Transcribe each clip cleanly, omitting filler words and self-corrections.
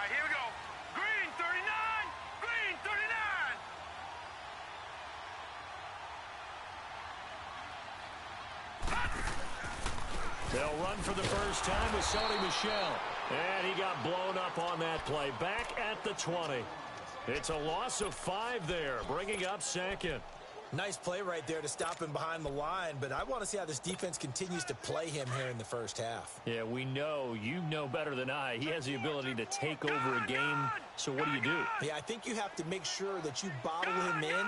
right, here we go. Green 39, green 39. They'll run for the first time with Sony Michel. And he got blown up on that play. Back at the 20. It's a loss of 5 there, bringing up second. Nice play right there to stop him behind the line, but I want to see how this defense continues to play him here in the first half. Yeah, we know. You know better than I. He has the ability to take over a game. So what do? Yeah, I think you have to make sure that you bottle him in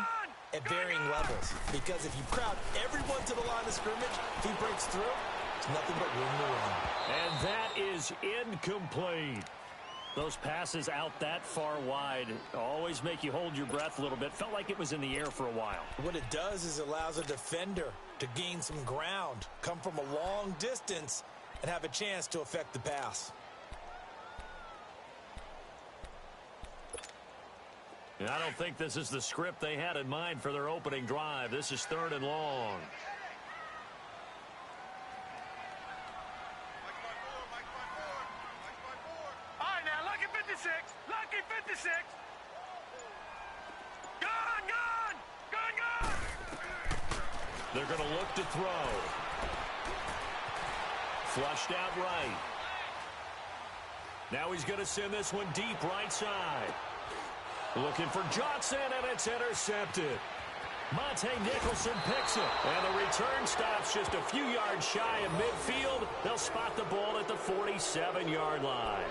at varying levels. Because if you crowd everyone to the line of scrimmage, if he breaks through, it's nothing but room to run. And that is incomplete. Those passes out that far wide always make you hold your breath a little bit. Felt like it was in the air for a while. What it does is it allows a defender to gain some ground, come from a long distance, and have a chance to affect the pass. And I don't think this is the script they had in mind for their opening drive. This is 3rd and long. Lucky 56. Gone. They're going to look to throw. Flushed out right. Now he's going to send this one deep right side. Looking for Johnson, and it's intercepted. Monte Nicholson picks it, and the return stops just a few yards shy of midfield. They'll spot the ball at the 47-yard line.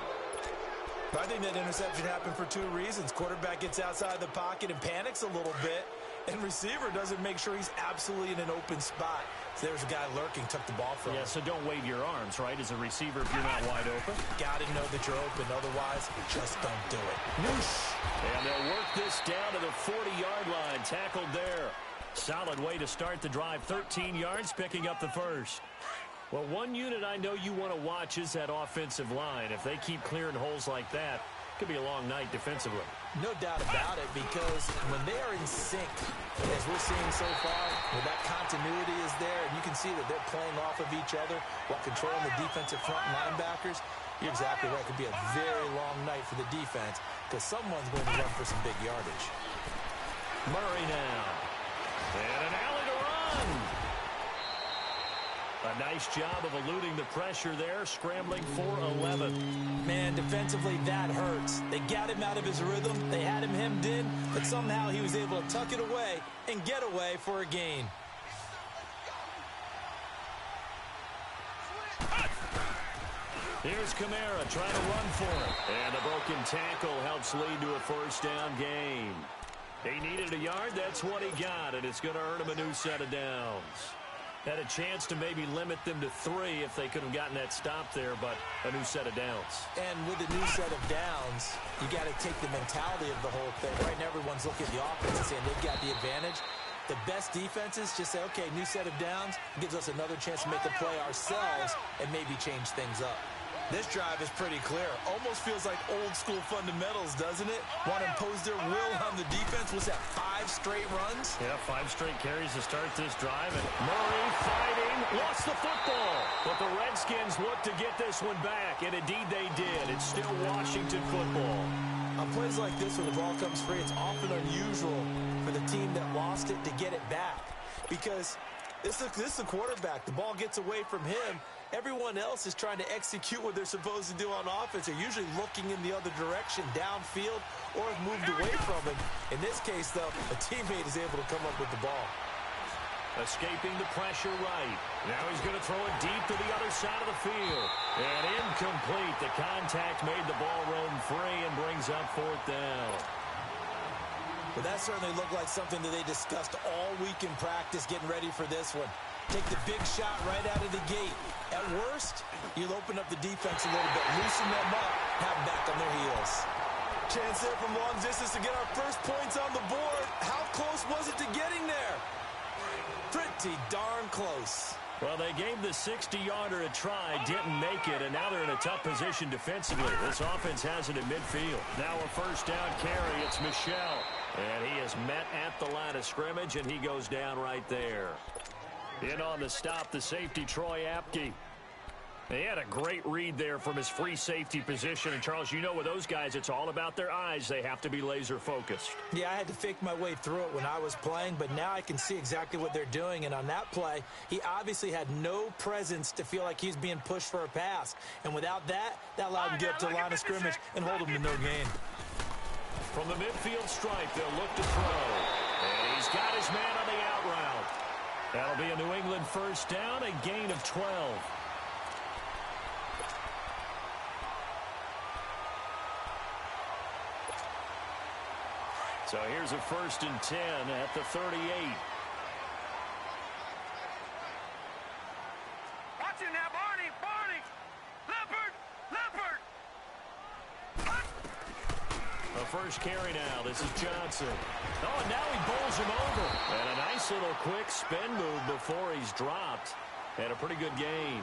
I think that interception happened for 2 reasons. Quarterback gets outside the pocket and panics a little bit, and receiver doesn't make sure he's absolutely in an open spot. So there's a guy lurking, took the ball from him. Yeah, so don't wave your arms, right, as a receiver if you're not wide open. Got to know that you're open, otherwise just don't do it. Noosh. And they'll work this down to the 40-yard line, tackled there. Solid way to start the drive, 13 yards, picking up the first. Well, one unit I know you want to watch is that offensive line. If they keep clearing holes like that, it could be a long night defensively. No doubt about it, because when they are in sync, as we're seeing so far, when that continuity is there, and you can see that they're playing off of each other while controlling the defensive front linebackers, you're exactly right. It could be a very long night for the defense because someone's going to run for some big yardage. Murray now. And an alley to run. A nice job of eluding the pressure there, scrambling for 11. Man, defensively, that hurts. They got him out of his rhythm. They had him hemmed in, but somehow he was able to tuck it away and get away for a gain. Here's Kamara trying to run for it. And the broken tackle helps lead to a first down gain. He needed a yard. That's what he got, and it's going to earn him a new set of downs. Had a chance to maybe limit them to 3 if they could have gotten that stop there, but a new set of downs. And with a new set of downs, you got to take the mentality of the whole thing. Right now, everyone's looking at the offense and saying they've got the advantage. The best defenses just say, okay, new set of downs, gives us another chance to make a play ourselves and maybe change things up. This drive is pretty clear. Almost feels like old-school fundamentals, doesn't it? Want to impose their will on the defense. Was that 5 straight runs? Yeah, 5 straight carries to start this drive. And Murray fighting, lost the football. But the Redskins look to get this one back, and indeed they did. It's still Washington football. On plays like this, when the ball comes free, it's often unusual for the team that lost it to get it back. Because this is the quarterback. The ball gets away from him. Everyone else is trying to execute what they're supposed to do on offense. They're usually looking in the other direction, downfield, or have moved away from him. In this case, though, a teammate is able to come up with the ball. Escaping the pressure right. Now he's going to throw it deep to the other side of the field. And incomplete. The contact made the ball roam free and brings up 4th down. But that certainly looked like something that they discussed all week in practice getting ready for this one. Take the big shot right out of the gate. At worst, you'll open up the defense a little bit, loosen them up, have them back on their heels. Chance there from long distance to get our first points on the board. How close was it to getting there? Pretty darn close. Well, they gave the 60-yarder a try, didn't make it, and now they're in a tough position defensively. This offense has it in midfield. Now a first down carry, it's Michel. And he is met at the line of scrimmage, and he goes down right there. In on the stop, the safety, Troy Apke. He had a great read there from his free safety position. And, Charles, you know with those guys, it's all about their eyes. They have to be laser focused. Yeah, I had to fake my way through it when I was playing, but now I can see exactly what they're doing. And on that play, he obviously had no presence to feel like he's being pushed for a pass. And without that, that allowed him to get up to the line of scrimmage and hold him to no gain. From the midfield stripe, they'll look to throw. And he's got his man on the out route. That'll be a New England first down, a gain of 12. So here's a 1st and 10 at the 38. Watching now, Barney, Barney. Leopard. The first carry now. This is Johnson. Oh, and now he bowls him over. And a nice little quick spin move before he's dropped. And a pretty good gain.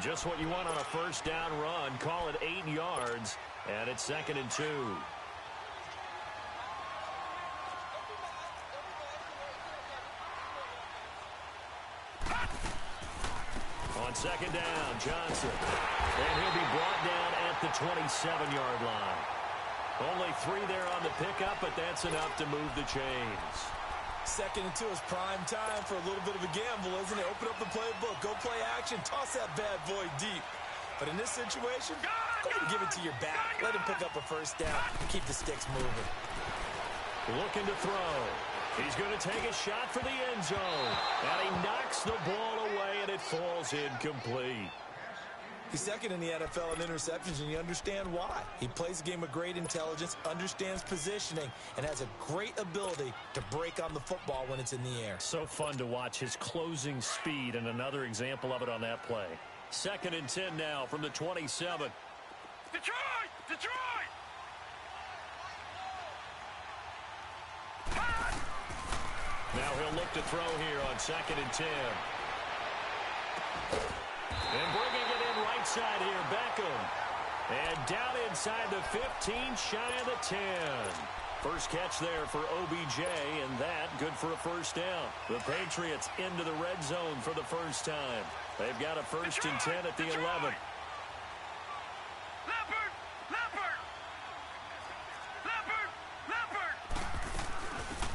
Just what you want on a first down run. Call it 8 yards. And it's 2nd and 2. On 2nd down, Johnson. And he'll be brought down at the 27-yard line. Only 3 there on the pickup, but that's enough to move the chains. 2nd and 2 is prime time for a little bit of a gamble, isn't it? Open up the playbook, go play action, toss that bad boy deep. But in this situation, go ahead and give it to your back. Let him pick up a first down and keep the sticks moving. Looking to throw. He's going to take a shot for the end zone. And he knocks the ball away, and it falls incomplete. He's 2nd in the NFL in interceptions, and you understand why. He plays a game with great intelligence, understands positioning, and has a great ability to break on the football when it's in the air. So fun to watch his closing speed, and another example of it on that play. 2nd and 10 now from the 27. Detroit! Now he'll look to throw here on 2nd and 10. And bringing it in right side here, Beckham. And down inside the 15, shy of the 10. First catch there for OBJ, and that good for a first down. The Patriots into the red zone for the first time. They've got a 1st and 10 at the 11. Leopard!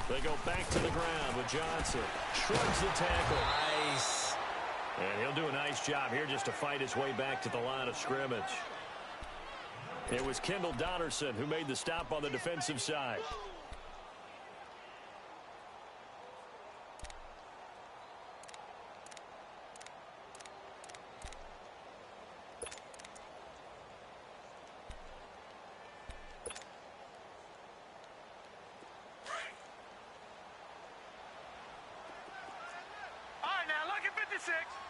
They go back to the ground with Johnson. Shrugs the tackle. Nice. And he'll do a nice job here just to fight his way back to the line of scrimmage. It was Kendall Donnerson who made the stop on the defensive side.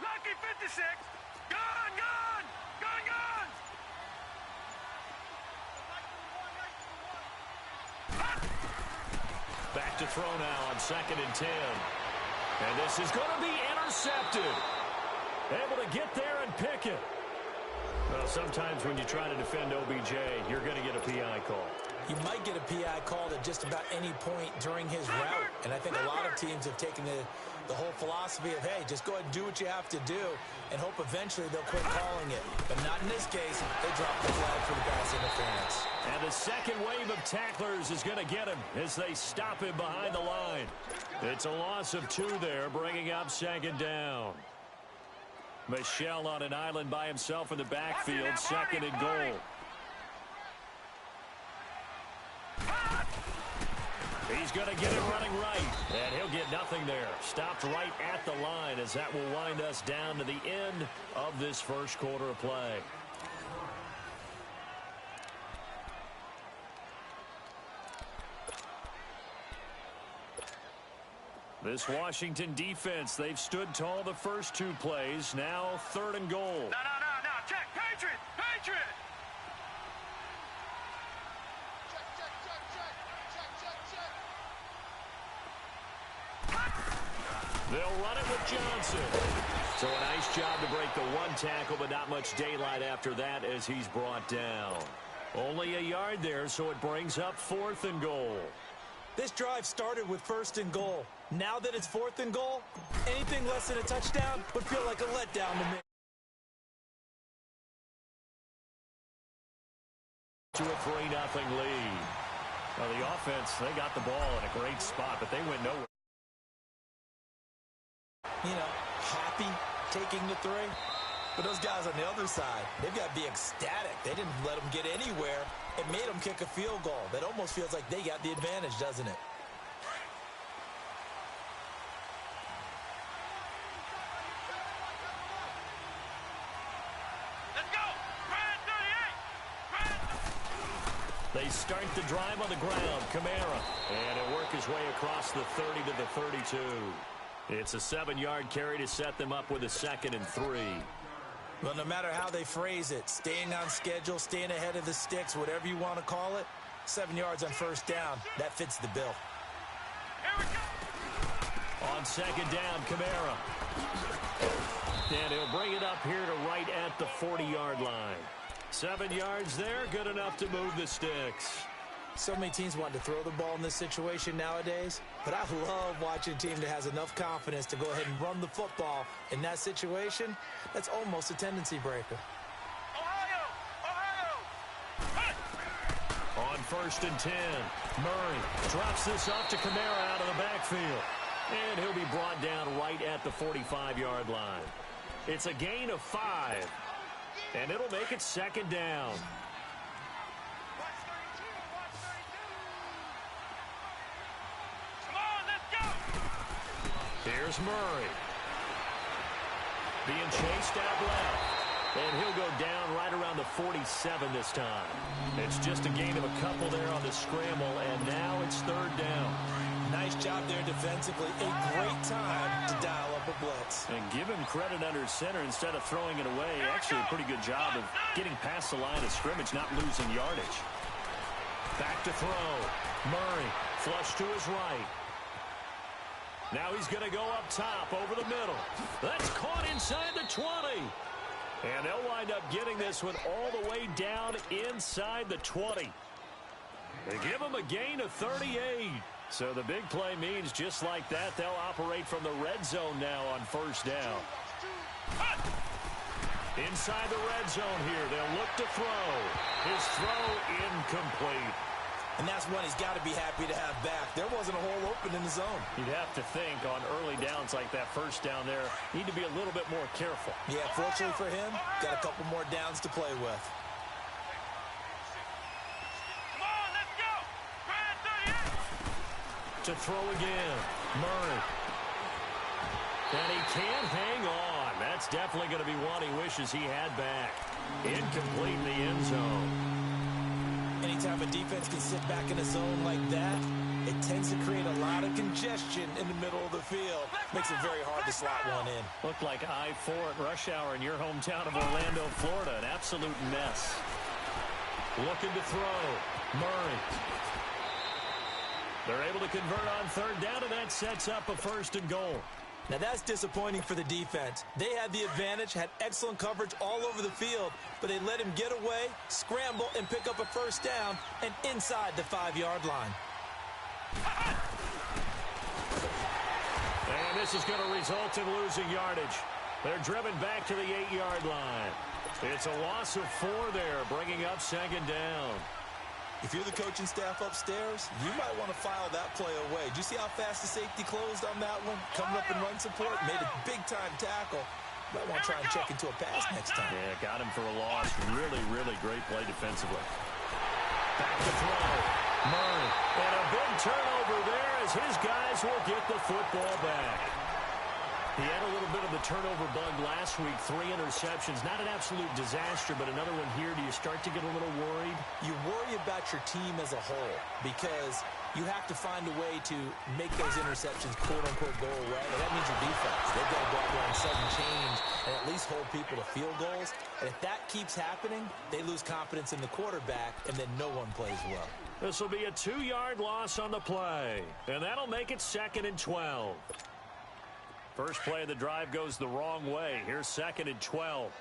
Lucky 56. Gone. Back to throw now on 2nd and 10. And this is going to be intercepted. Able to get there and pick it. Well, sometimes when you try to defend OBJ, you're going to get a PI call. You might get a PI called at just about any point during his route. And I think a lot of teams have taken the whole philosophy of, hey, just go ahead and do what you have to do and hope eventually they'll quit calling it. But not in this case. They dropped the flag for the pass interference. And the second wave of tacklers is going to get him as they stop him behind the line. It's a loss of 2 there, bringing up 2nd down. Michel on an island by himself in the backfield, 2nd and goal. He's going to get it running right, and he'll get nothing there. Stopped right at the line as that will wind us down to the end of this first quarter of play. This Washington defense, they've stood tall the first 2 plays. Now 3rd and goal. No. Check. Patriot. They'll run it with Johnson. So a nice job to break the 1 tackle, but not much daylight after that as he's brought down. Only a yard there, so it brings up 4th and goal. This drive started with 1st and goal. Now that it's 4th and goal, anything less than a touchdown would feel like a letdown to me. to a 3-0 lead. Well, the offense, they got the ball in a great spot, but they went nowhere. You know, happy taking the 3. But those guys on the other side, they've got to be ecstatic. They didn't let them get anywhere. It made them kick a field goal. That almost feels like they got the advantage, doesn't it? Let's go. Grand 38. They start the drive on the ground. Kamara. And he'll work his way across the 30 to the 32. It's a 7-yard carry to set them up with a 2nd and 3. Well, no matter how they phrase it, staying on schedule, staying ahead of the sticks, whatever you want to call it, 7 yards on first down, that fits the bill. Here we go. On 2nd down, Kamara. And he'll bring it up here to right at the 40-yard line. 7 yards there, good enough to move the sticks. So many teams want to throw the ball in this situation nowadays, but I love watching a team that has enough confidence to go ahead and run the football. In that situation, that's almost a tendency breaker. Ohio! Ohio! On 1st and 10, Murray drops this off to Kamara out of the backfield. And he'll be brought down right at the 45-yard line. It's a gain of 5, and it'll make it 2nd down. Here's Murray. Being chased out left. And he'll go down right around the 47 this time. It's just a gain of a couple there on the scramble, and now it's 3rd down. Nice job there defensively. A great time to dial up a blitz. And give him credit under center instead of throwing it away. Actually, a pretty good job of getting past the line of scrimmage, not losing yardage. Back to throw. Murray, flush to his right. Now he's going to go up top over the middle. That's caught inside the 20. And they'll wind up getting this one all the way down inside the 20. They give him a gain of 38. So the big play means just like that, they'll operate from the red zone now on 1st down. Inside the red zone here, they'll look to throw. His throw incomplete. And that's one he's got to be happy to have back. There wasn't a hole open in the zone. You'd have to think on early downs like that 1st down there, need to be a little bit more careful. Yeah, fortunately for him, got a couple more downs to play with. Come on, let's go. Grand 38. To throw again, Murray. And he can't hang on. That's definitely going to be one he wishes he had back. Incomplete in the end zone. Anytime a defense can sit back in a zone like that, it tends to create a lot of congestion in the middle of the field. Makes it very hard to slot one in. Looked like I-4 at rush hour in your hometown of Orlando, Florida. An absolute mess. Looking to throw. Murray. They're able to convert on 3rd down, and that sets up a 1st and goal. Now that's disappointing for the defense. They had the advantage, had excellent coverage all over the field, but they let him get away, scramble, and pick up a 1st down, and inside the 5-yard line. And this is going to result in losing yardage. They're driven back to the 8-yard line. It's a loss of 4 there, bringing up 2nd down. If you're the coaching staff upstairs, you might want to file that play away. Do you see how fast the safety closed on that one? Coming up in run support, made a big-time tackle. Might want to try and check into a pass next time. Yeah, got him for a loss. Really, really great play defensively. Back to throw. Murray. And a big turnover there as his guys will get the football back. He had a little bit of the turnover bug last week. 3 interceptions. Not an absolute disaster, but another one here. Do you start to get a little worried? You worry about your team as a whole because you have to find a way to make those interceptions, quote-unquote, go away. And that means your defense. They've got to go out there on sudden change and at least hold people to field goals. And if that keeps happening, they lose confidence in the quarterback, and then no one plays well. This will be a 2-yard loss on the play. And that'll make it 2nd and 12. First play of the drive goes the wrong way. Here's 2nd and 12.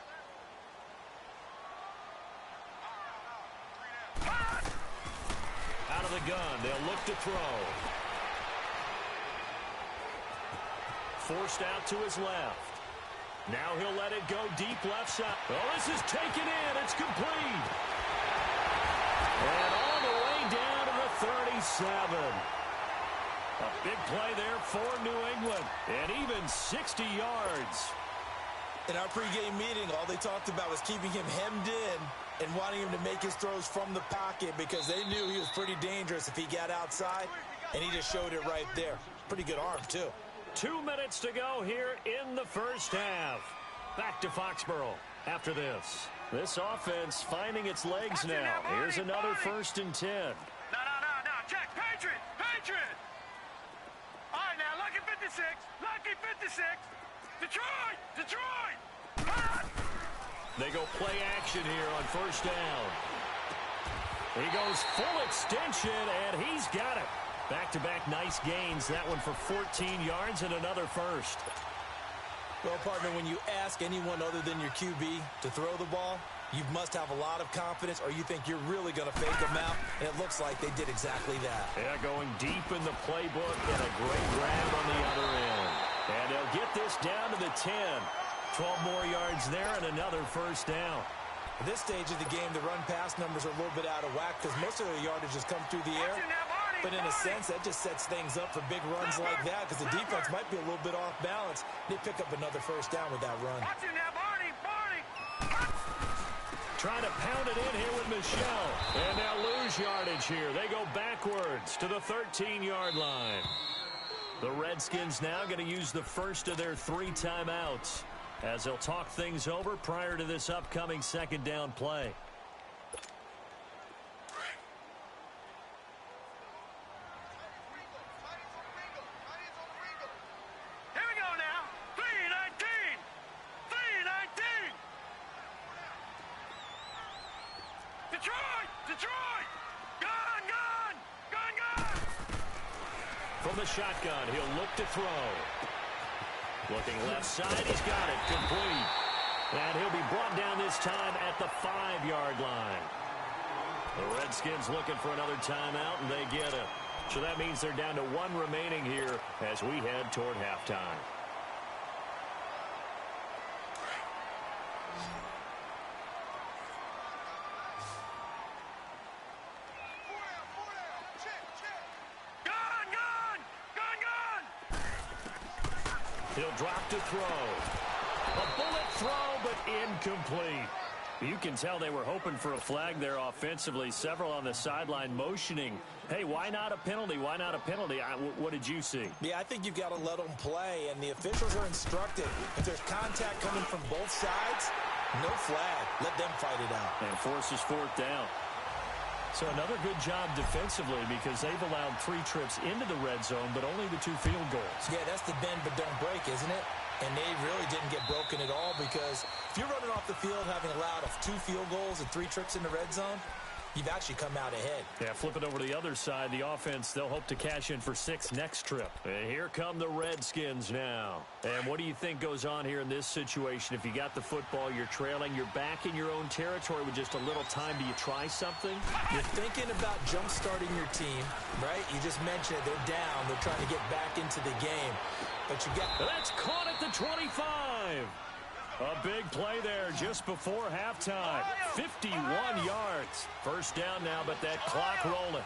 Out of the gun. They'll look to throw. Forced out to his left. Now he'll let it go deep left side. Oh, this is taken in. It's complete. 7. A big play there for New England. And even 60 yards. In our pregame meeting, all they talked about was keeping him hemmed in and wanting him to make his throws from the pocket because they knew he was pretty dangerous if he got outside, and he just showed it right there. Pretty good arm, too. 2 minutes to go here in the first half. Back to Foxborough after this. This offense finding its legs now. Here's another 1st and 10. No. Check. Patriot. All right, now, lucky 56. Detroit. They go play action here on 1st down. He goes full extension, and he's got it. Back-to-back nice gains. That one for 14 yards and another 1st. Well, partner, when you ask anyone other than your QB to throw the ball, you must have a lot of confidence or you think you're really going to fake them out, and it looks like they did exactly that. Yeah, going deep in the playbook and a great grab on the other end. And they'll get this down to the 10. 12 more yards there and another 1st down. At this stage of the game, the run-pass numbers are a little bit out of whack because most of the yardage has come through the air. But in a sense, that just sets things up for big runs like that because the defense might be a little bit off balance. They pick up another 1st down with that run. Barney. Trying to pound it in here with Michel. And now lose yardage here. They go backwards to the 13-yard line. The Redskins now going to use the first of their 3 timeouts as they'll talk things over prior to this upcoming 2nd down play. Here we go now. 3:19. Detroit. Gun. From the shotgun, he'll look to throw. Looking left side, he's got it. Complete. And he'll be brought down this time at the 5-yard line. The Redskins looking for another timeout, and they get it. So that means they're down to 1 remaining here as we head toward halftime. He'll drop to throw. A bullet throw, but incomplete. You can tell they were hoping for a flag there offensively. Several on the sideline motioning. Hey, why not a penalty? Why not a penalty? What did you see? Yeah, I think you've got to let them play, and the officials are instructed. If there's contact coming from both sides, no flag. Let them fight it out. And forces 4th down. So another good job defensively because they've allowed 3 trips into the red zone, but only the 2 field goals. Yeah, that's the bend but don't break, isn't it? And they really didn't get broken at all because if you're running off the field having allowed 2 field goals and 3 trips in the red zone, you've actually come out ahead. Yeah, flip it over to the other side. The offense, they'll hope to cash in for 6 next trip. And here come the Redskins now. And what do you think goes on here in this situation? If you got the football, you're trailing, you're back in your own territory with just a little time. Do you try something? You're thinking about jump-starting your team, right? You just mentioned it. They're down. They're trying to get back into the game. But you got... That's caught at the 25. A big play there just before halftime. 51 yards. 1st down now, but that clock rolling.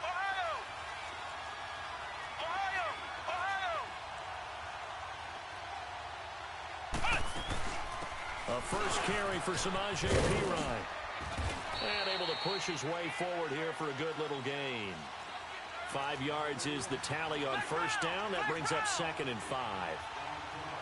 A first carry for Samaje Perine. And able to push his way forward here for a good little gain. 5 yards is the tally on 1st down. That brings up 2nd and 5.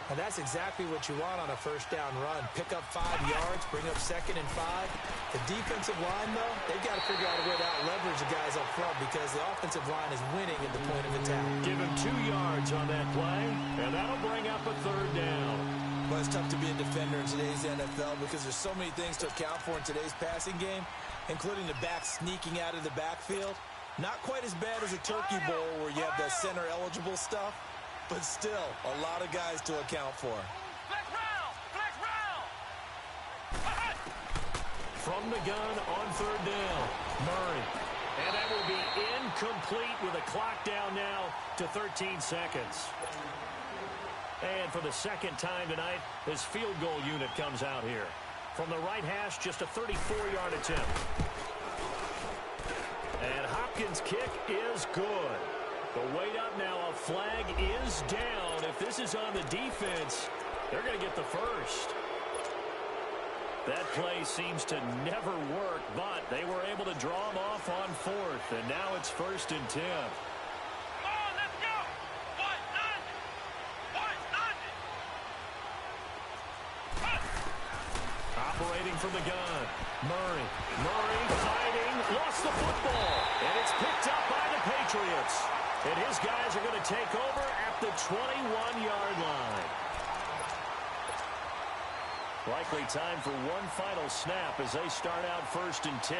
And that's exactly what you want on a 1st down run. Pick up 5 yards, bring up 2nd and 5. The defensive line, though, they've got to figure out a way to out-leverage the guys up front because the offensive line is winning at the point of attack. Give him 2 yards on that play, and that'll bring up a 3rd down. Well, it's tough to be a defender in today's NFL because there's so many things to account for in today's passing game, including the back sneaking out of the backfield. Not quite as bad as a turkey bowl where you have the center-eligible stuff, but still a lot of guys to account for. From the gun on 3rd down, Murray. And that will be incomplete with a clock down now to 13 seconds. And for the 2nd time tonight, his field goal unit comes out here. From the right hash, just a 34-yard attempt. And Hopkins' kick is good. The wait up now, a flag is down. If this is on the defense, they're going to get the first. That play seems to never work, but they were able to draw him off on fourth, and now it's 1st and 10. Come on, let's go. Operating from the gun. Murray fighting, lost the football, and it's picked up by the Patriots. And his guys are going to take over at the 21-yard line. Likely time for one final snap as they start out 1st and 10.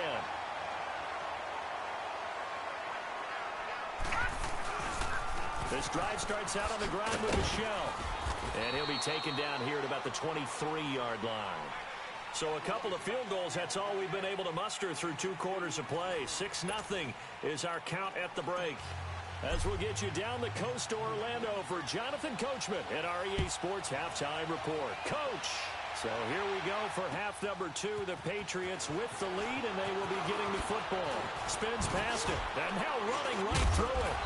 This drive starts out on the ground with Michel. And he'll be taken down here at about the 23-yard line. So a couple of field goals, that's all we've been able to muster through 2 quarters of play. 6-0 is our count at the break. As we'll get you down the coast to Orlando for Jonathan Coachman at our EA Sports Halftime Report. Coach! So here we go for half number 2. The Patriots with the lead, and they will be getting the football. Spins past it, and now running right through it.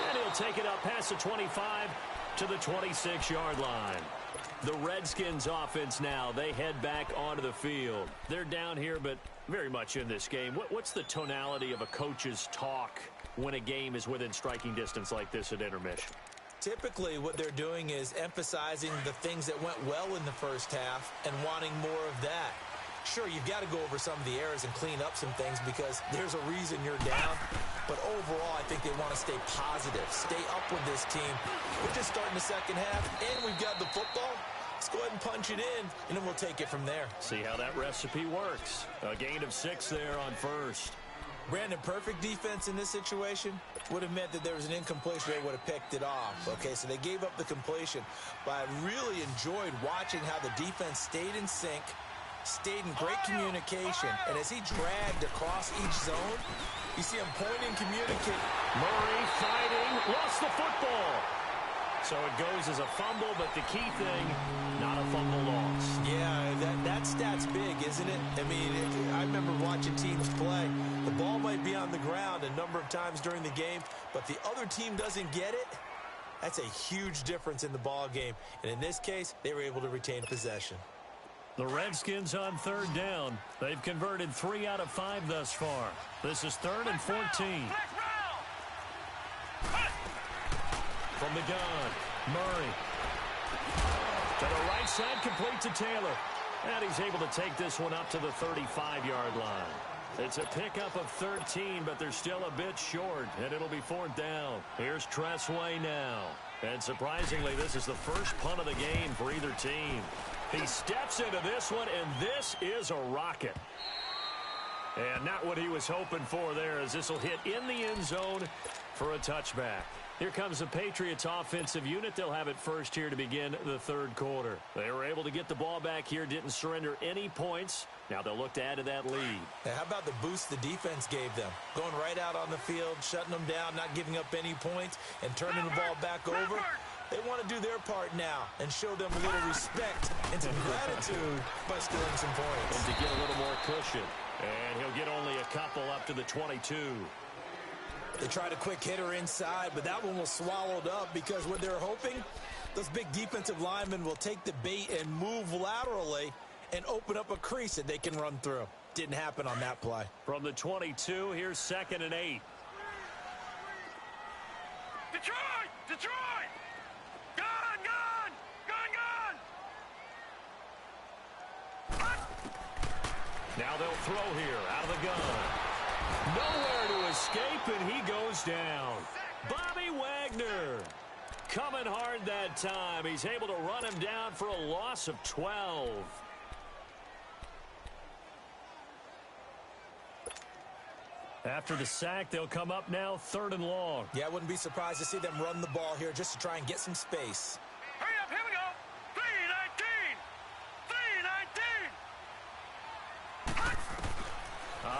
And he'll take it up past the 25 to the 26-yard line. The Redskins offense now, they head back onto the field. They're down here, but very much in this game. What's the tonality of a coach's talk when a game is within striking distance like this at intermission? Typically, what they're doing is emphasizing the things that went well in the first half and wanting more of that. Sure, you've got to go over some of the errors and clean up some things because there's a reason you're down. But overall, I think they want to stay positive, stay up with this team. We're just starting the second half, and we've got the football. Let's go ahead and punch it in, and then we'll take it from there. See how that recipe works. A gain of 6 there on first. Brandon, perfect defense in this situation would have meant that there was an incompletion. They would have picked it off. Okay, so they gave up the completion. But I really enjoyed watching how the defense stayed in sync, stayed in great communication. And as he dragged across each zone, you see him pointing, communicating. Murray fighting, lost the football. So it goes as a fumble, but the key thing, not a fumble loss. Yeah, that stat's big, isn't it? I mean, I remember watching teams play. The ball might be on the ground a number of times during the game, but the other team doesn't get it. That's a huge difference in the ball game. And in this case, they were able to retain possession. The Redskins on 3rd down. They've converted 3 out of 5 thus far. This is 3rd and 14. From the gun, Murray. To the right side, complete to Taylor. And he's able to take this one up to the 35-yard line. It's a pickup of 13, but they're still a bit short, and it'll be 4th down. Here's Tressway now. And surprisingly, this is the first punt of the game for either team. He steps into this one, and this is a rocket. And not what he was hoping for there, as this will hit in the end zone for a touchback. Here comes the Patriots offensive unit. They'll have it first here to begin the 3rd quarter. They were able to get the ball back here, didn't surrender any points. Now they'll look to add to that lead. Now, how about the boost the defense gave them? Going right out on the field, shutting them down, not giving up any points, and turning the ball back over. They want to do their part now and show them a little respect and some gratitude by stealing some points. And to get a little more cushion. And he'll get only a couple up to the 22. They tried a quick hitter inside, but that one was swallowed up because what they're hoping, those big defensive linemen will take the bait and move laterally and open up a crease that they can run through. Didn't happen on that play. From the 22, here's 2nd and 8. Detroit! Detroit! Gun! Gun! Gun! Gun! Now they'll throw here out of the gun. Nowhere to escape, and he goes down. Bobby Wagner coming hard that time. He's able to run him down for a loss of 12. After the sack, they'll come up now 3rd and long. Yeah, I wouldn't be surprised to see them run the ball here just to try and get some space. Hurry up, here we go. 3-19. 3-19.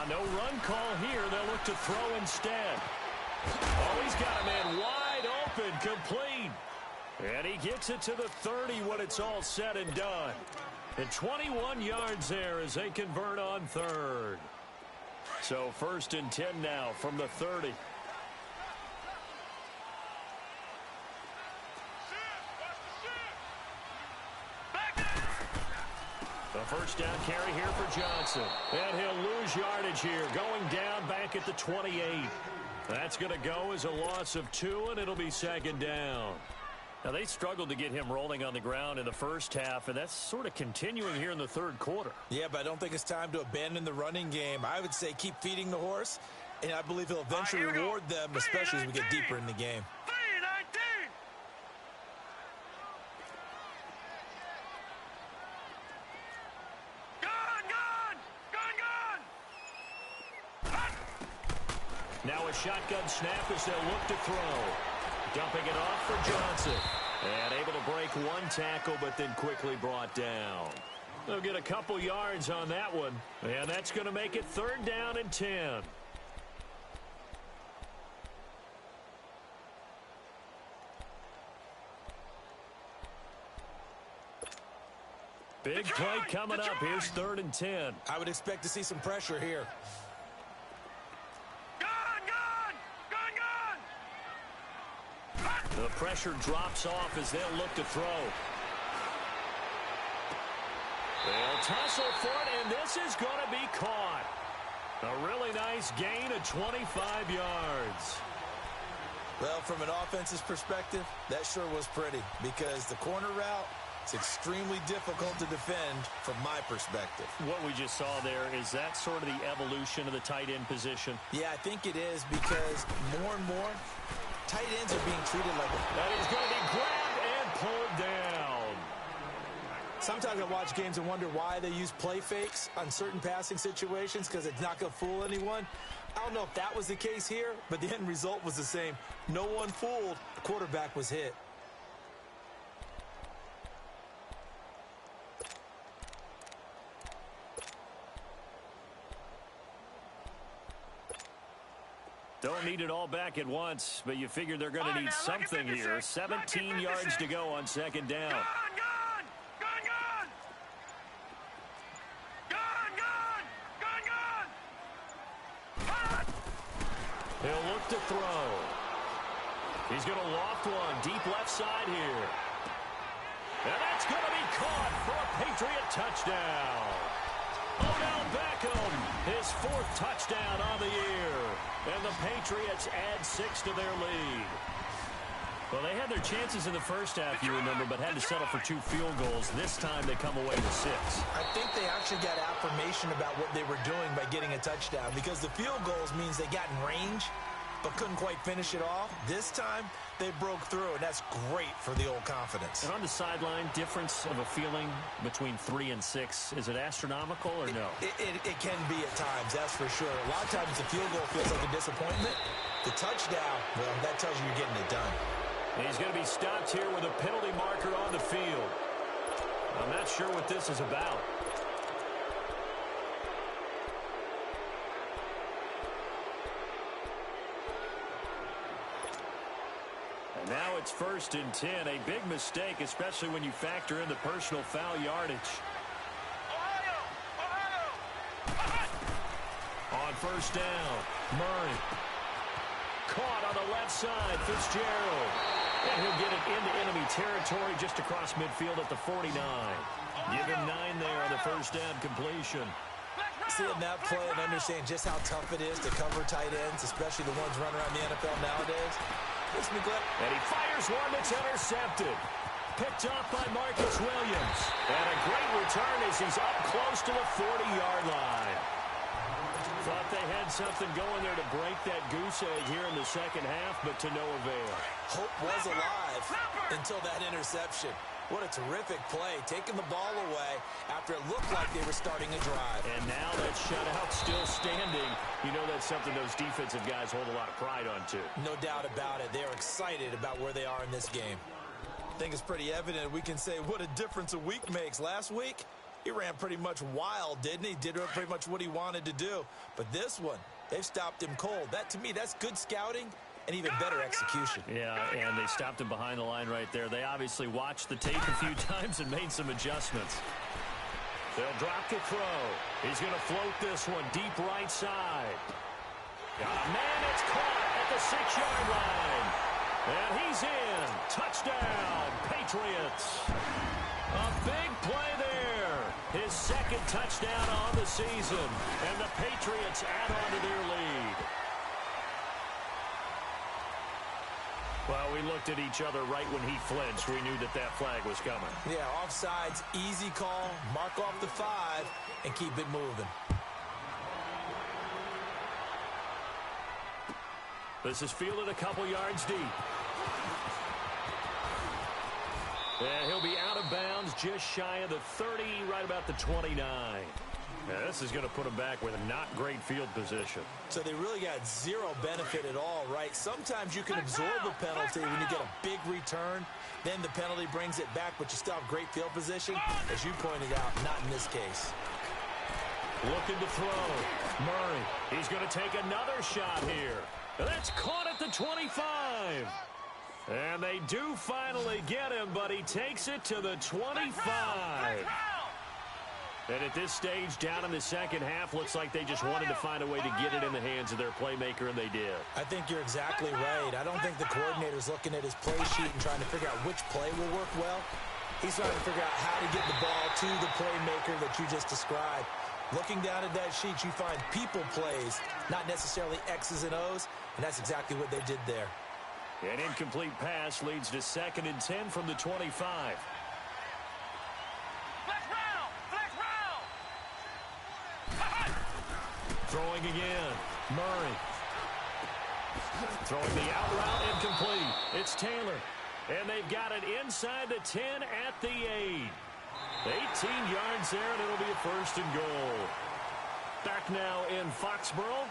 No run call here. They'll look to throw instead. Oh, he's got a man wide open, complete. And he gets it to the 30 when it's all said and done. And 21 yards there as they convert on 3rd. So 1st and 10 now from the 30. A first down carry here for Johnson. And he'll lose yardage here, going down back at the 28. That's going to go as a loss of 2, and it'll be 2nd down. Now, they struggled to get him rolling on the ground in the first half, and that's sort of continuing here in the 3rd quarter. Yeah, but I don't think it's time to abandon the running game. I would say keep feeding the horse, and I believe he'll eventually reward them, especially as we get deeper in the game. Now a shotgun snap as they'll look to throw. Dumping it off for Johnson. And able to break 1 tackle, but then quickly brought down. They'll get a couple yards on that one. And that's going to make it 3rd down and 10. Big play coming up. Here's 3rd and 10. I would expect to see some pressure here. The pressure drops off as they'll look to throw. They'll tussle for it, and this is going to be caught. A really nice gain of 25 yards. Well, from an offense's perspective, that sure was pretty because the corner route is extremely difficult to defend from my perspective. What we just saw there, is that sort of the evolution of the tight end position? Yeah, I think it is because more and more tight ends are being treated like a... That is going to be grabbed and pulled down. Sometimes I watch games and wonder why they use play fakes on certain passing situations because it's not going to fool anyone. I don't know if that was the case here, but the end result was the same. No one fooled. The quarterback was hit. Don't need it all back at once, but you figure they're going to need something here. 17 yards to go on 2nd down. He'll look to throw. He's going to loft one deep left side here. And that's going to be caught for a Patriot touchdown. Odell Beckham, his 4th touchdown on the year. And the Patriots add 6 to their lead. Well, they had their chances in the first half, you remember, but had to settle for 2 field goals. This time they come away with 6. I think they actually got affirmation about what they were doing by getting a touchdown because the field goals means they got in range but couldn't quite finish it off. This time, they broke through, and that's great for the old confidence. And on the sideline, difference of a feeling between 3 and 6, is it astronomical or no? It can be at times, that's for sure. A lot of times the field goal feels like a disappointment. The touchdown, well, that tells you you're getting it done. And he's going to be stopped here with a penalty marker on the field. I'm not sure what this is about. And now it's 1st and 10. A big mistake, especially when you factor in the personal foul yardage. On 1st down, Murray. Caught on the left side, Fitzgerald. And he'll get it into enemy territory just across midfield at the 49. Give him 9 there on the 1st down completion. Seeing that play and understand just how tough it is to cover tight ends, especially the ones running around the NFL nowadays, makes me glad. And he fires one that's intercepted. Picked off by Marcus Williams. And a great return as he's up close to the 40-yard line. Thought they had something going there to break that goose egg here in the second half, but to no avail. Hope was alive until that interception. What a terrific play, taking the ball away after it looked like they were starting a drive. And now that shutout still standing. You know that's something those defensive guys hold a lot of pride on, too. No doubt about it. They are excited about where they are in this game. I think it's pretty evident. We can say what a difference a week makes. Last week, he ran pretty much wild, didn't he? Did pretty much what he wanted to do. But this one, they've stopped him cold. That, to me, that's good scouting and even better execution. Yeah, and they stopped him behind the line right there. They obviously watched the tape a few times and made some adjustments. They'll drop the throw. He's going to float this one deep right side. Man, it's caught at the 6-yard line. And he's in. Touchdown, Patriots. A big play there. His second touchdown on the season. And the Patriots add on to their lead. Well, we looked at each other right when he flinched. We knew that that flag was coming. Yeah, offsides, easy call. Mark off the 5 and keep it moving. This is fielded a couple yards deep. And he'll be out of bounds just shy of the 30, right about the 29. Now, this is going to put him back with a not great field position. So they really got zero benefit at all, right? Sometimes you can absorb a penalty when you get a big return. Then the penalty brings it back, but you still have great field position. As you pointed out, not in this case. Looking to throw. Murray. He's going to take another shot here. That's caught at the 25. And they do finally get him, but he takes it to the 25. And at this stage, down in the second half, looks like they just wanted to find a way to get it in the hands of their playmaker, and they did. I think you're exactly right. I don't think the coordinator's looking at his play sheet and trying to figure out which play will work well. He's trying to figure out how to get the ball to the playmaker that you just described. Looking down at that sheet, you find people plays, not necessarily X's and O's, and that's exactly what they did there. An incomplete pass leads to 2nd and 10 from the 25. Throwing again. Murray. Throwing the out route incomplete. It's Taylor. And they've got it inside the 10 at the 8. 18 yards there, and it'll be a 1st and goal. Back now in Foxborough.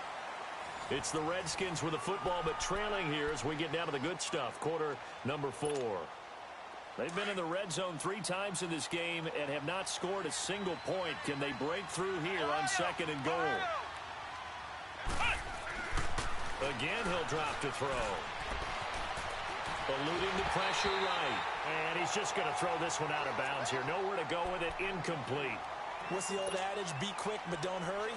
It's the Redskins with the football, but trailing here as we get down to the good stuff. Quarter number 4. They've been in the red zone 3 times in this game and have not scored a single point. Can they break through here on 2nd and goal? Again, he'll drop to throw. Eluding the pressure right. And he's just going to throw this one out of bounds here. Nowhere to go with it. Incomplete. What's the old adage? Be quick, but don't hurry.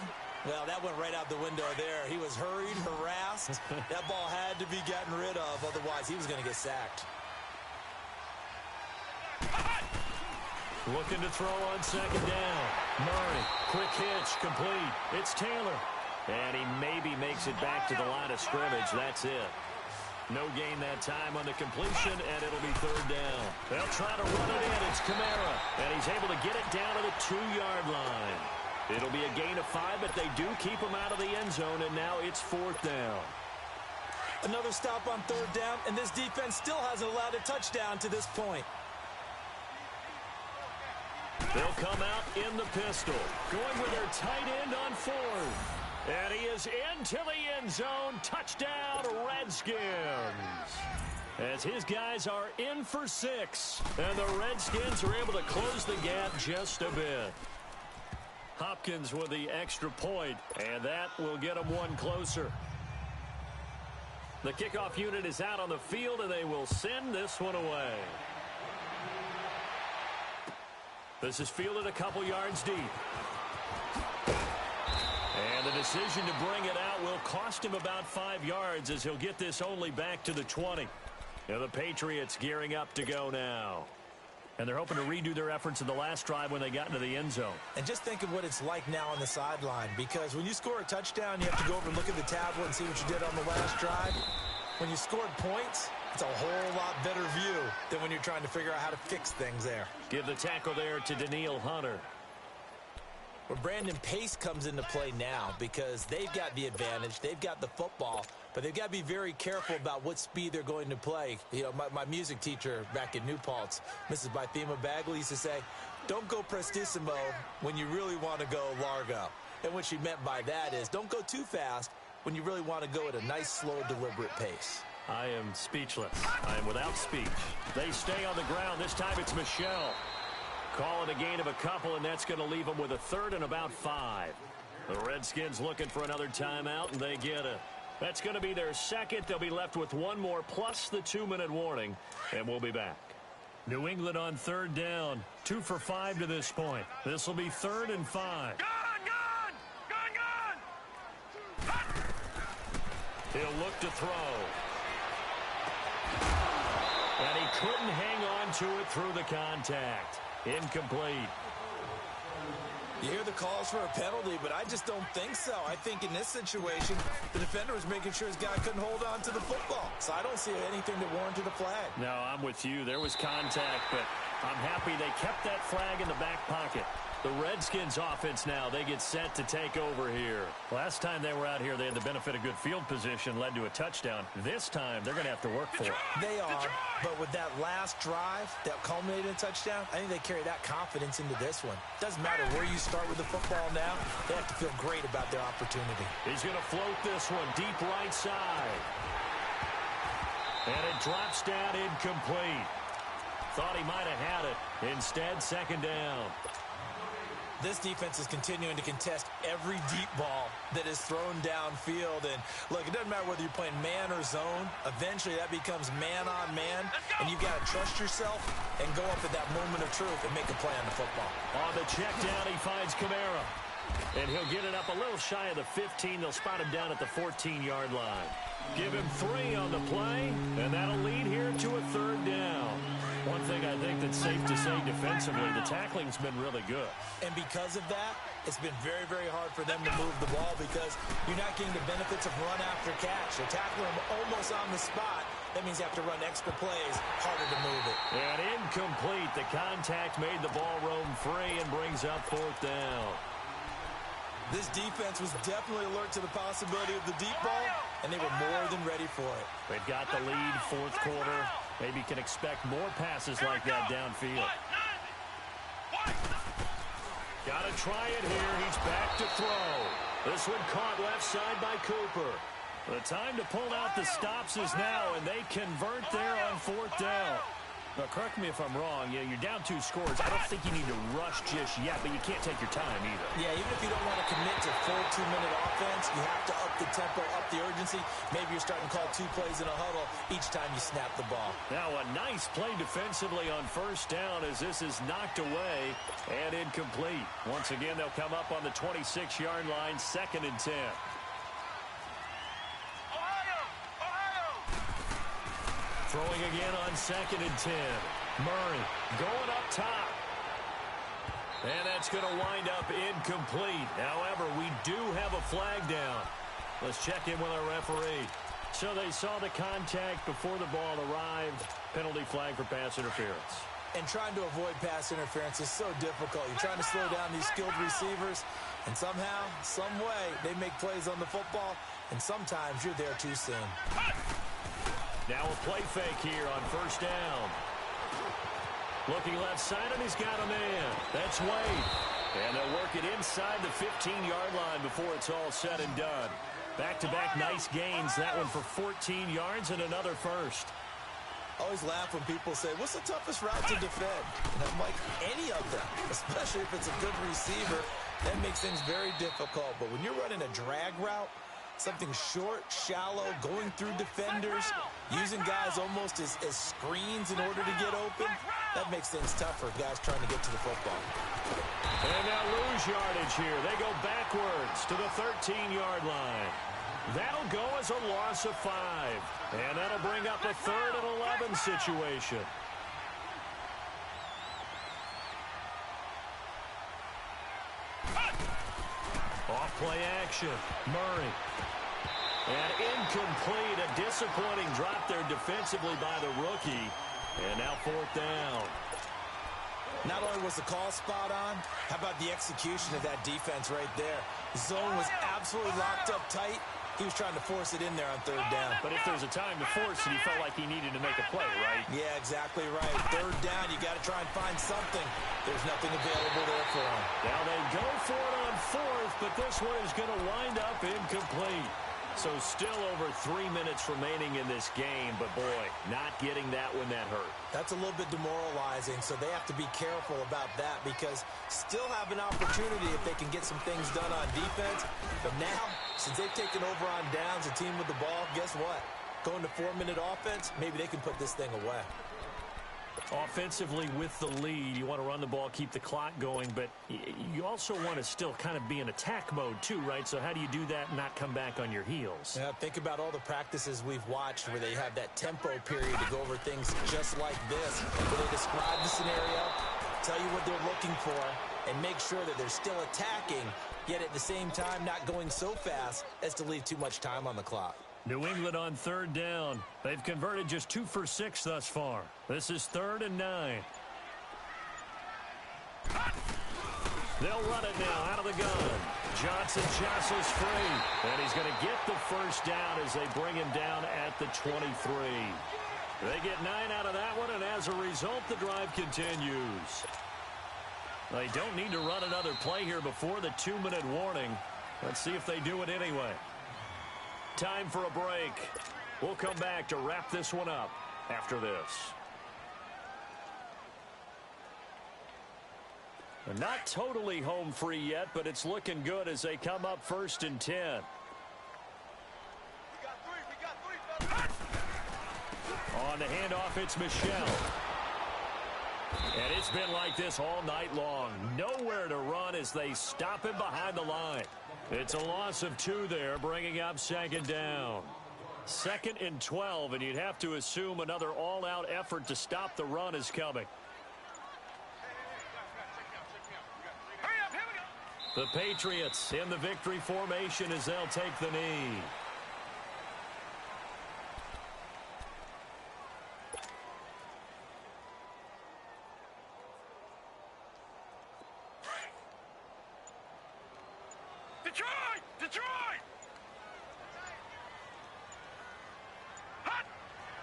Well, that went right out the window there. He was hurried, harassed. That ball had to be gotten rid of. Otherwise, he was going to get sacked. Looking to throw on 2nd down. Murray, quick hitch, complete. It's Taylor. And he maybe makes it back to the line of scrimmage. That's it. No gain that time on the completion, and it'll be 3rd down. They'll try to run it in. It's Kamara. And he's able to get it down to the 2-yard line. It'll be a gain of 5, but they do keep him out of the end zone, and now it's 4th down. Another stop on 3rd down, and this defense still hasn't allowed a touchdown to this point. They'll come out in the pistol, going with their tight end on 4th. And he is into the end zone. Touchdown, Redskins. As his guys are in for 6. And the Redskins are able to close the gap just a bit. Hopkins with the extra point, and that will get them one closer. The kickoff unit is out on the field, and they will send this one away. This is fielded a couple yards deep. And the decision to bring it out will cost him about 5 yards as he'll get this only back to the 20. And the Patriots gearing up to go now. And they're hoping to redo their efforts in the last drive when they got into the end zone. And just think of what it's like now on the sideline, because when you score a touchdown, you have to go over and look at the tablet and see what you did on the last drive. When you scored points, it's a whole lot better view than when you're trying to figure out how to fix things there. Give the tackle there to Danielle Hunter. Well, Brandon Pace comes into play now because they've got the advantage. They've got the football, but they've got to be very careful about what speed they're going to play. You know, my music teacher back in New Paltz, Mrs. Bythema Bagley, used to say, don't go prestissimo when you really want to go largo. And what she meant by that is don't go too fast when you really want to go at a nice, slow, deliberate pace. I am speechless. I am without speech. They stay on the ground. This time it's Michelle. Calling a gain of a couple, and that's going to leave them with a 3rd and about 5. The Redskins looking for another timeout, and they get it. That's going to be their 2nd. They'll be left with one more, plus the 2-minute warning, and we'll be back. New England on third down. 2 for 5 to this point. This will be 3rd and 5. He'll look to throw. And he couldn't hang on to it through the contact. Incomplete. You hear the calls for a penalty, but I just don't think so. I think in this situation, the defender was making sure his guy couldn't hold on to the football. So I don't see anything that warranted a flag. No, I'm with you. There was contact, but I'm happy they kept that flag in the back pocket. The Redskins offense now, they get set to take over here. Last time they were out here, they had the benefit of good field position, led to a touchdown. This time, they're going to have to work for it. They are, but with that last drive that culminated in a touchdown, I think they carry that confidence into this one. Doesn't matter where you start with the football now, they have to feel great about their opportunity. He's going to float this one deep right side. And it drops down incomplete. Thought he might have had it. Instead, 2nd down. This defense is continuing to contest every deep ball that is thrown downfield. And, look, it doesn't matter whether you're playing man or zone. Eventually, that becomes man-on-man, and you've got to trust yourself and go up at that moment of truth and make a play on the football. On the check down, he finds Kamara. And he'll get it up a little shy of the 15. They'll spot him down at the 14-yard line. Give him 3 on the play, and that'll lead here to a 3rd down. One thing I think that's safe to say defensively, the tackling's been really good. And because of that, it's been very, very hard for them to move the ball because you're not getting the benefits of run after catch. They're tackling them almost on the spot. That means you have to run extra plays, harder to move it. And incomplete. The contact made the ball roam free and brings up 4th down. This defense was definitely alert to the possibility of the deep ball, and they were more than ready for it. They've got the lead, 4th quarter. Maybe can expect more passes like that downfield. Got to try it here. He's back to throw. This one caught left side by Cooper. The time to pull out the stops is now, and they convert there on 4th down. Now, correct me if I'm wrong. Yeah, you're down 2 scores. I don't think you need to rush just yet, but you can't take your time either. Yeah, even if you don't want to commit to full 2-minute offense, you have to up the tempo, up the urgency. Maybe you're starting to call 2 plays in a huddle each time you snap the ball. Now, a nice play defensively on 1st down as this is knocked away and incomplete. Once again, they'll come up on the 26-yard line, 2nd and 10. Throwing again on 2nd and 10. Murray going up top. And that's going to wind up incomplete. However, we do have a flag down. Let's check in with our referee. So they saw the contact before the ball arrived. Penalty flag for pass interference. And trying to avoid pass interference is so difficult. You're trying to slow down these skilled receivers, and somehow, some way, they make plays on the football, and sometimes you're there too soon. Now a play fake here on 1st down. Looking left side, and he's got a man. That's Wade. And they'll work it inside the 15-yard line before it's all said and done. Back-to-back nice gains. That one for 14 yards and another first. I always laugh when people say, what's the toughest route to defend? And I'm like, any of them, especially if it's a good receiver. That makes things very difficult. But when you're running a drag route, something short, shallow, going through defenders, using guys almost as screens in order to get open, that makes things tough for guys trying to get to the football. And they'll lose yardage here. They go backwards to the 13-yard line. That'll go as a loss of 5. And that'll bring up a 3rd and 11 situation. Off play action. Murray. And incomplete. A disappointing drop there defensively by the rookie. And now 4th down. Not only was the call spot on, how about the execution of that defense right there? The zone was absolutely locked up tight. He was trying to force it in there on 3rd down. But if there's a time to force it, he felt like he needed to make a play, right? Yeah, exactly right. 3rd down, you got to try and find something. There's nothing available there for him. Now they go for it on 4th, but this one is going to wind up incomplete. So still over 3 minutes remaining in this game, but boy, not getting that one that hurt. That's a little bit demoralizing, so they have to be careful about that because still have an opportunity if they can get some things done on defense. But now, since they've taken over on downs, a team with the ball, guess what? Going to 4-minute offense, maybe they can put this thing away. Offensively with the lead, you want to run the ball, keep the clock going, but you also want to still kind of be in attack mode too, right? So how do you do that and not come back on your heels? Yeah, think about all the practices we've watched where they have that tempo period to go over things just like this, where they describe the scenario, tell you what they're looking for, and make sure that they're still attacking, yet at the same time not going so fast as to leave too much time on the clock. New England on third down. They've converted just 2 for 6 thus far. This is 3rd and 9. They'll run it now out of the gun. Johnson jostles free, and he's going to get the first down as they bring him down at the 23. They get 9 out of that one, and as a result, the drive continues. They don't need to run another play here before the 2-minute warning. Let's see if they do it anyway. Time for a break. We'll come back to wrap this one up after this. Not totally home free yet, but it's looking good as they come up 1st and 10. On the handoff, it's Michel. And it's been like this all night long. Nowhere to run as they stop him behind the line. It's a loss of 2 there, bringing up 2nd down. 2nd and 12, and you'd have to assume another all-out effort to stop the run is coming. The Patriots in the victory formation as they'll take the knee. Detroit! Hot!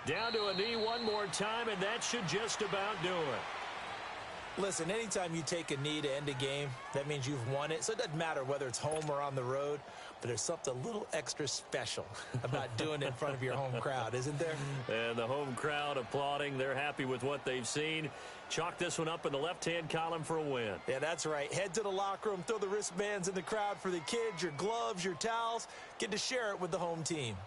Down to a knee one more time, and that should just about do it. Listen, anytime you take a knee to end a game, that means you've won it. So it doesn't matter whether it's home or on the road, but there's something a little extra special about doing it in front of your home crowd, isn't there? And the home crowd applauding. They're happy with what they've seen. Chalk this one up in the left-hand column for a win. Yeah, that's right. Head to the locker room, throw the wristbands in the crowd for the kids, your gloves, your towels. Get to share it with the home team.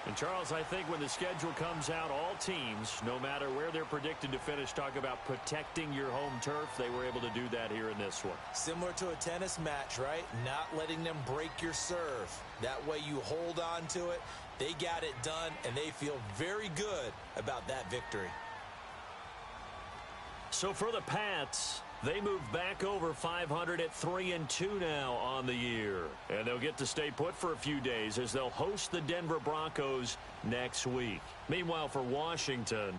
And, Charles, I think when the schedule comes out, all teams, no matter where they're predicted to finish, talk about protecting your home turf. They were able to do that here in this one. Similar to a tennis match, right? Not letting them break your serve. That way you hold on to it. They got it done, and they feel very good about that victory. So for the Pats, they move back over 500 at 3-2 now on the year. And they'll get to stay put for a few days as they'll host the Denver Broncos next week. Meanwhile, for Washington,